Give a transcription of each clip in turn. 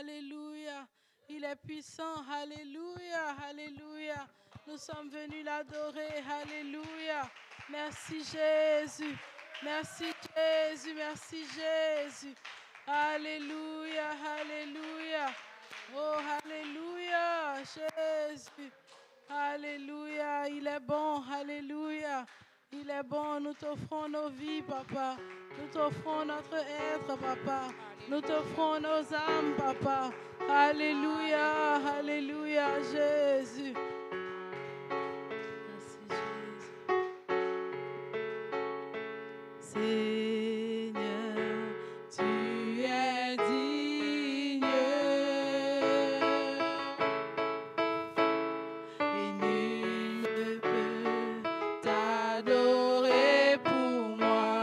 Alléluia. Il est puissant. Alléluia. Alléluia. Nous sommes venus l'adorer. Alléluia. Merci Jésus. Merci Jésus. Merci Jésus. Alléluia. Alléluia. Oh, alléluia. Jésus. Alléluia. Il est bon. Alléluia. Il est bon. Nous t'offrons nos vies, Papa. Nous t'offrons notre être, Papa. Nous t'offrons nos âmes, Papa. Alléluia, alléluia, Jésus. Merci, Jésus. Seigneur, tu es digne. Et nul ne peut t'adorer pour moi.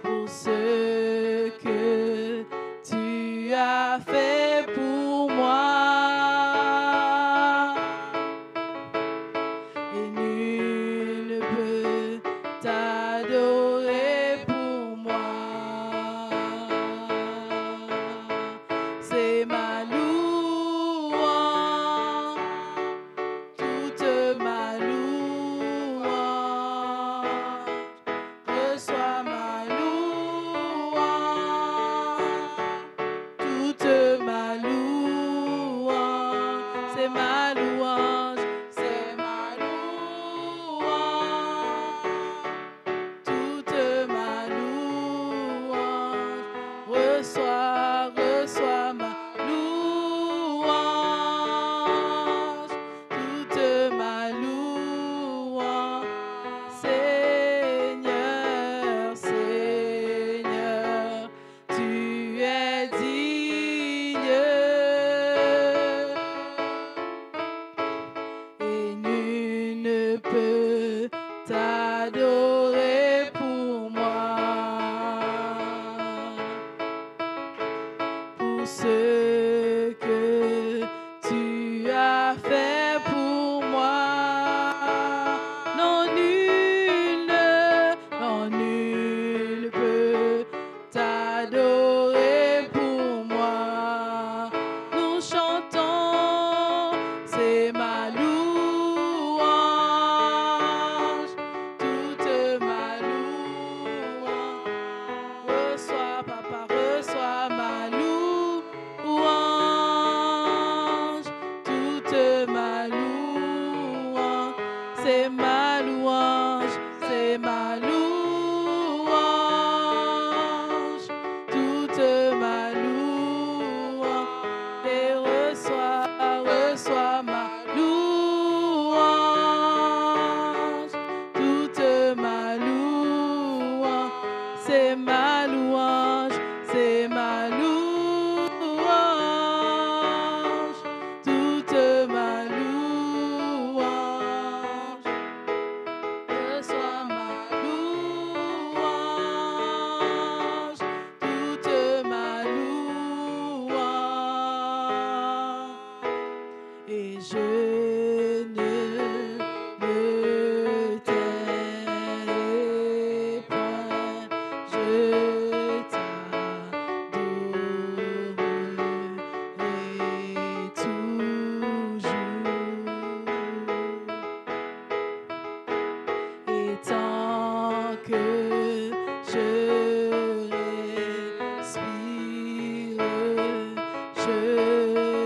Pour ce que tu as fait pour moi. Et nul ne peut t'adorer pour moi. C'est ma louange, toute ma louange. Reçois ma louange, toute ma louange. C'est ma louange, c'est ma louange, toute ma louange. Reçois, reçois ma louange, toute ma louange. Seigneur, Seigneur, tu es digne. Et nul ne peut t'adorer pour moi. Pour ce que tu as fait pour moi. Non, nul ne peut t'adorer pour moi. Nous chantons, c'est ma louange, toute ma louange. Reçois, Papa, reçois ma louange, toute ma louange. C'est ma louange, c'est ma louange, toute ma louange. Et reçois, reçois ma louange, toute ma louange. C'est ma louange, c'est ma louange, toute ma louange. Reçois ma louange, toute ma louange. Et je ne me tairai point, je t'adorerai toujours. Et tant que je respire, je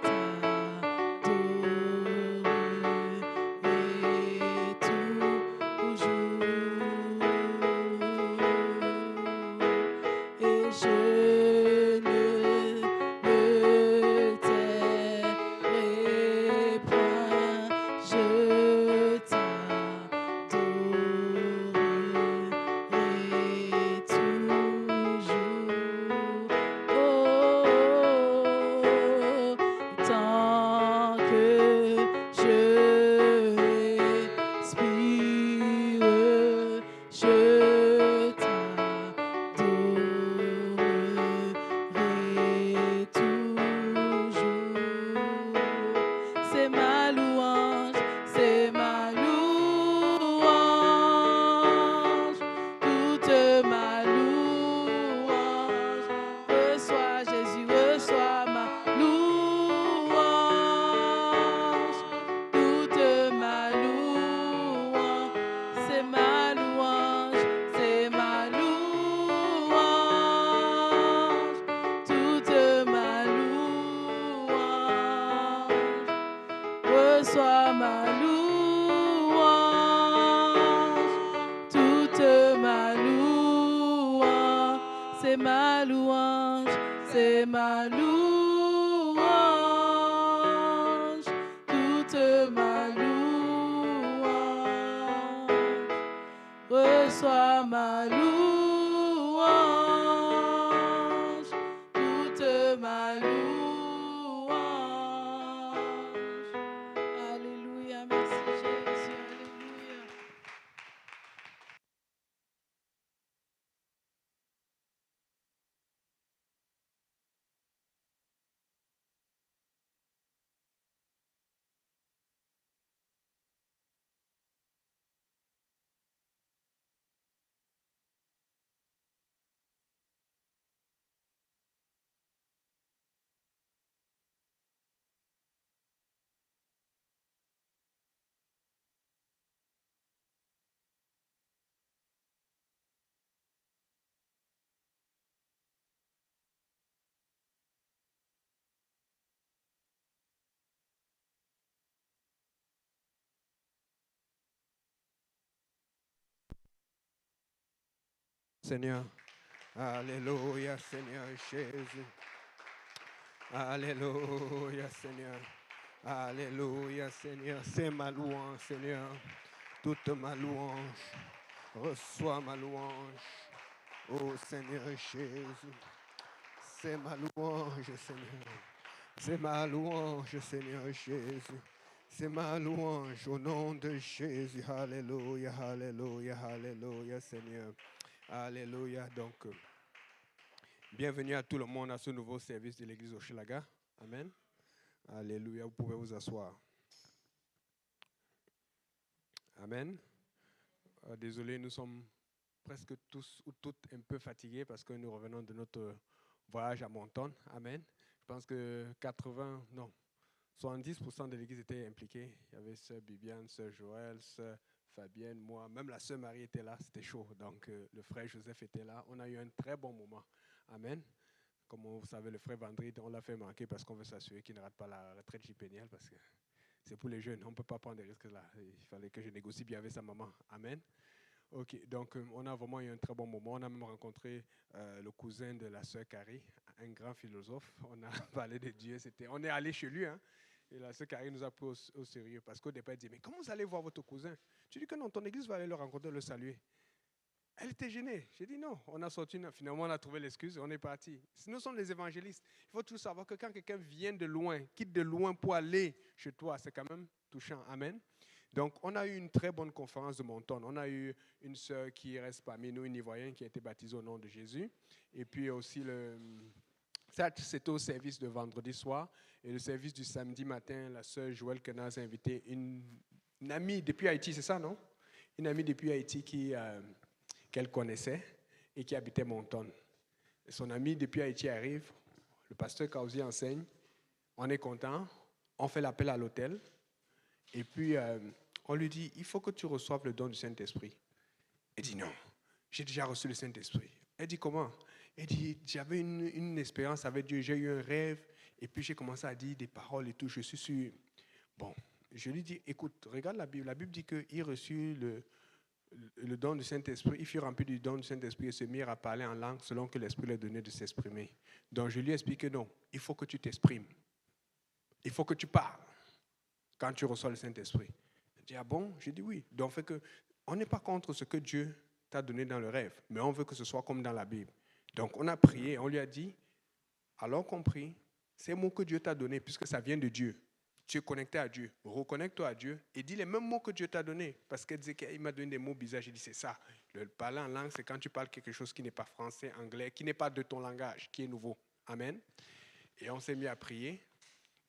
t'adorerai toujours. Et je ne me tairai point, je t'adorerai toujours. Oh, tant que je respire, je t'adorerai c'est ma louange, c'est ma louange, toute ma louange. Reçois ma louange, toute ma louange. Alléluia, merci Jésus, alléluia. Seigneur. Alléluia, Seigneur Jésus. Alléluia, Seigneur. Alléluia, Seigneur. C'est ma louange, Seigneur. Toute ma louange. Reçois ma louange. Oh Seigneur Jésus. C'est ma louange, Seigneur. C'est ma louange, Seigneur Jésus. C'est ma louange au nom de Jésus. Alléluia, alléluia, alléluia, Seigneur. Alléluia. Donc, bienvenue à tout le monde à ce nouveau service de l'église Hochelaga. Amen. Alléluia. Vous pouvez vous asseoir. Amen. Désolé, nous sommes presque tous ou toutes un peu fatigués parce que nous revenons de notre voyage à Monton. Amen. Je pense que 70% de l'église était impliquée. Il y avait sœur Bibiane, sœur Joël, sœur Fabienne, moi, même la sœur Marie était là, c'était chaud. Donc le frère Joseph était là. On a eu un très bon moment. Amen. Comme vous savez, le frère Vandry, on l'a fait manquer parce qu'on veut s'assurer qu'il ne rate pas la retraite JPNL parce que c'est pour les jeunes. On ne peut pas prendre des risques là. Il fallait que je négocie bien avec sa maman. Amen. Ok, donc on a vraiment eu un très bon moment. On a même rencontré le cousin de la sœur Carrie, un grand philosophe. On a parlé de Dieu. On est allé chez lui, hein. Et la sœur Carrie nous a pris au sérieux parce qu'au départ, elle dit, mais comment vous allez voir votre cousin? Tu dis que non, ton église va aller le rencontrer, le saluer. Elle était gênée. J'ai dit non. On a sorti, finalement, on a trouvé l'excuse, on est parti. Nous sommes les évangélistes. Il faut toujours savoir que quand quelqu'un vient de loin, quitte de loin pour aller chez toi, c'est quand même touchant. Amen. Donc, on a eu une très bonne conférence de Monton. On a eu une sœur qui reste parmi nous, une Ivoirienne qui a été baptisée au nom de Jésus. Et puis aussi, ça, c'était au service de vendredi soir. Et le service du samedi matin, la sœur Joël Kenaz a invité une amie depuis Haïti, c'est ça, non? Une amie depuis Haïti qu'elle connaissait et qui habitait Monton. Et son ami depuis Haïti arrive, le pasteur Kausi enseigne, on est content, on fait l'appel à l'hôtel, et puis on lui dit, il faut que tu reçoives le don du Saint-Esprit. Elle dit non, j'ai déjà reçu le Saint-Esprit. Elle dit comment? Elle dit, j'avais une expérience avec Dieu, j'ai eu un rêve, et puis j'ai commencé à dire des paroles et tout, je suis sûr. Bon, je lui dis, écoute, regarde la Bible dit qu'il reçut le don du Saint-Esprit, il fut rempli du don du Saint-Esprit et se mit à parler en langue selon que l'Esprit lui a donné de s'exprimer. Donc je lui ai expliqué non, il faut que tu t'exprimes. Il faut que tu parles quand tu reçois le Saint-Esprit. Il dit, ah bon? J'ai dit oui. Donc fait que on n'est pas contre ce que Dieu t'a donné dans le rêve, mais on veut que ce soit comme dans la Bible. Donc on a prié, on lui a dit, alors qu'on prie, ces mots que Dieu t'a donnés, puisque ça vient de Dieu, tu es connecté à Dieu, reconnecte-toi à Dieu et dis les mêmes mots que Dieu t'a donnés. Parce qu'elle disait qu'il m'a donné des mots bizarres. J'ai dit c'est ça. Le parler en langue, c'est quand tu parles quelque chose qui n'est pas français, anglais, qui n'est pas de ton langage, qui est nouveau. Amen. Et on s'est mis à prier.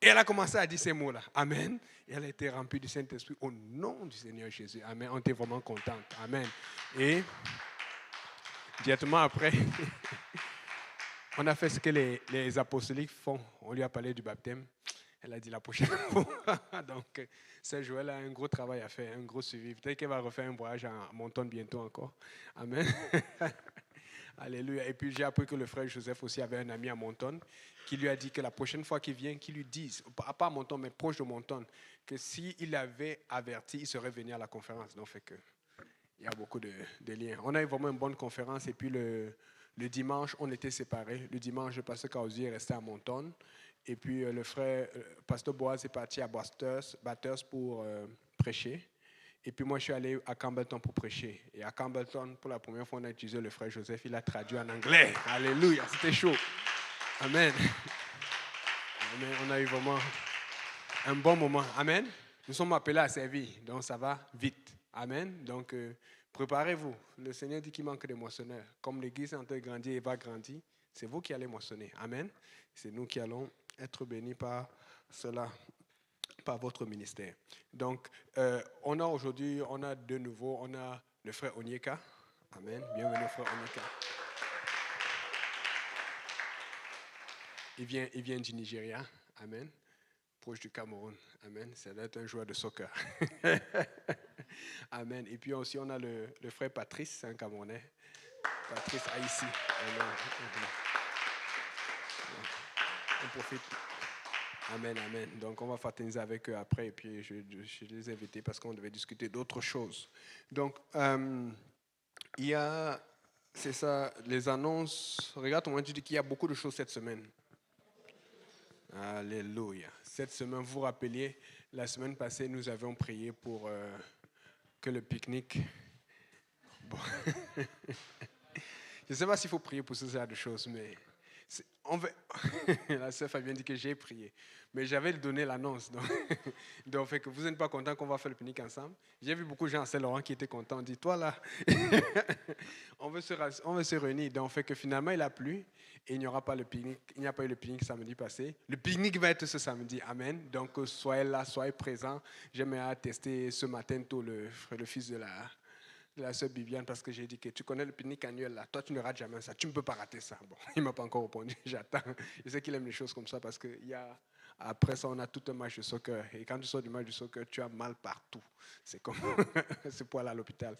Et elle a commencé à dire ces mots-là. Amen. Et elle a été remplie du Saint-Esprit au nom du Seigneur Jésus. Amen. On était vraiment contente. Amen. Et directement après, on a fait ce que les apostoliques font. On lui a parlé du baptême. Elle a dit la prochaine fois. Donc, Sœur Joël a un gros travail à faire, un gros suivi. Peut-être qu'elle va refaire un voyage à Monton bientôt encore. Amen. Alléluia. Et puis, j'ai appris que le frère Joseph aussi avait un ami à Monton qui lui a dit que la prochaine fois qu'il vient, qu'il lui dise, pas à Monton, mais proche de Monton, que s'il avait averti, il serait venu à la conférence. Donc, fait que il y a beaucoup de liens. On a eu vraiment une bonne conférence. Et puis, le Le dimanche, on était séparés. Le dimanche, le pasteur Kauzi est resté à Monton. Et puis, le frère, pasteur Boaz est parti à Bathurst pour prêcher. Et puis, moi, je suis allé à Campbellton pour prêcher. Et à Campbellton, pour la première fois, on a utilisé le frère Joseph. Il a traduit en anglais. Alléluia, c'était chaud. Amen. Amen. On a eu vraiment un bon moment. Amen. Nous sommes appelés à servir, donc ça va vite. Amen. Donc, préparez-vous. Le Seigneur dit qu'il manque de moissonneurs. Comme l'Église est en train de grandir et va grandir, c'est vous qui allez moissonner. Amen. C'est nous qui allons être bénis par cela, par votre ministère. Donc, on a aujourd'hui, on a de nouveau, on a le frère Onyeka. Amen. Bienvenue, frère Onyeka. Il vient du Nigeria. Amen. Proche du Cameroun. Amen. Ça doit être un joueur de soccer. Amen. Et puis aussi, on a le frère Patrice, c'est un Camerounais. Patrice Haïti. Amen. On profite. Amen, amen. Donc, on va fraterniser avec eux après. Et puis, je les ai invités parce qu'on devait discuter d'autres choses. Donc, il y a, c'est ça, les annonces. Regarde, on m'a dit qu'il y a beaucoup de choses cette semaine. Alléluia. Cette semaine, vous vous rappeliez, la semaine passée, nous avions prié pour que le pique-nique... Bon. Je ne sais pas s'il faut prier pour ce genre de choses, mais... La sœur Fabienne dit que j'ai prié. Mais j'avais donné l'annonce. Donc fait que vous n'êtes pas content qu'on va faire le pique-nique ensemble. J'ai vu beaucoup de gens à Saint-Laurent qui étaient contents. On dit, toi là, on veut se réunir. Donc fait que finalement, il a plu. Et il n'y aura pas le pique-nique. Il n'y a pas eu le pique-nique samedi passé. Le pique-nique va être ce samedi. Amen. Donc soyez là, soyez présents. J'aimerais tester ce matin tôt le fils de la sœur Bibiane, parce que j'ai dit que tu connais le pique-nique annuel là, toi tu ne rates jamais ça, tu ne peux pas rater ça. Bon, il ne m'a pas encore répondu, j'attends. Je sais qu'il aime les choses comme ça parce que après ça on a tout un match de soccer et quand tu sors du match de soccer, tu as mal partout. C'est comme c'est pour aller à l'hôpital.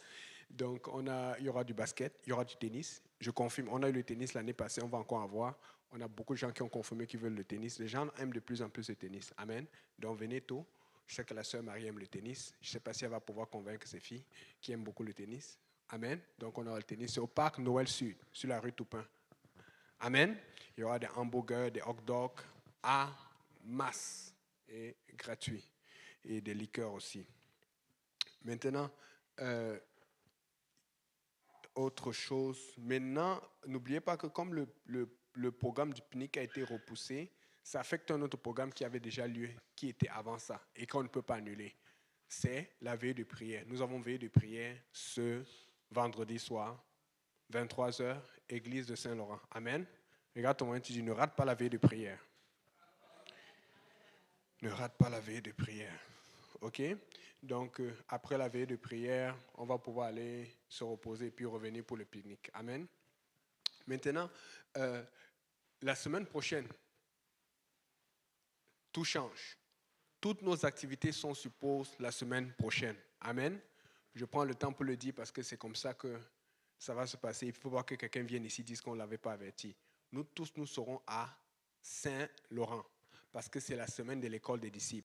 Donc il y aura du basket, il y aura du tennis. Je confirme, on a eu le tennis l'année passée, on va encore avoir. On a beaucoup de gens qui ont confirmé qu'ils veulent le tennis. Les gens aiment de plus en plus le tennis. Amen. Donc venez tôt. Je sais que la sœur Marie aime le tennis. Je ne sais pas si elle va pouvoir convaincre ses filles qui aiment beaucoup le tennis. Amen. Donc, on aura le tennis. C'est au parc Noël Sud, sur la rue Toupin. Amen. Il y aura des hamburgers, des hot dogs à masse et gratuits. Et des liqueurs aussi. Maintenant, autre chose. Maintenant, n'oubliez pas que comme le programme du pique-nique a été repoussé, ça affecte un autre programme qui avait déjà lieu, qui était avant ça, et qu'on ne peut pas annuler. C'est la veille de prière. Nous avons veille de prière ce vendredi soir, 23h, église de Saint-Laurent. Amen. Regarde ton moment, tu dis, ne rate pas la veille de prière. Ne rate pas la veille de prière. OK? Donc, après la veille de prière, on va pouvoir aller se reposer et puis revenir pour le pique-nique. Amen. Maintenant, la semaine prochaine, tout change. Toutes nos activités sont sur pause la semaine prochaine. Amen. Je prends le temps pour le dire parce que c'est comme ça que ça va se passer. Il faut voir que quelqu'un vienne ici et dise qu'on ne l'avait pas averti. Nous tous, nous serons à Saint-Laurent parce que c'est la semaine de l'école des disciples.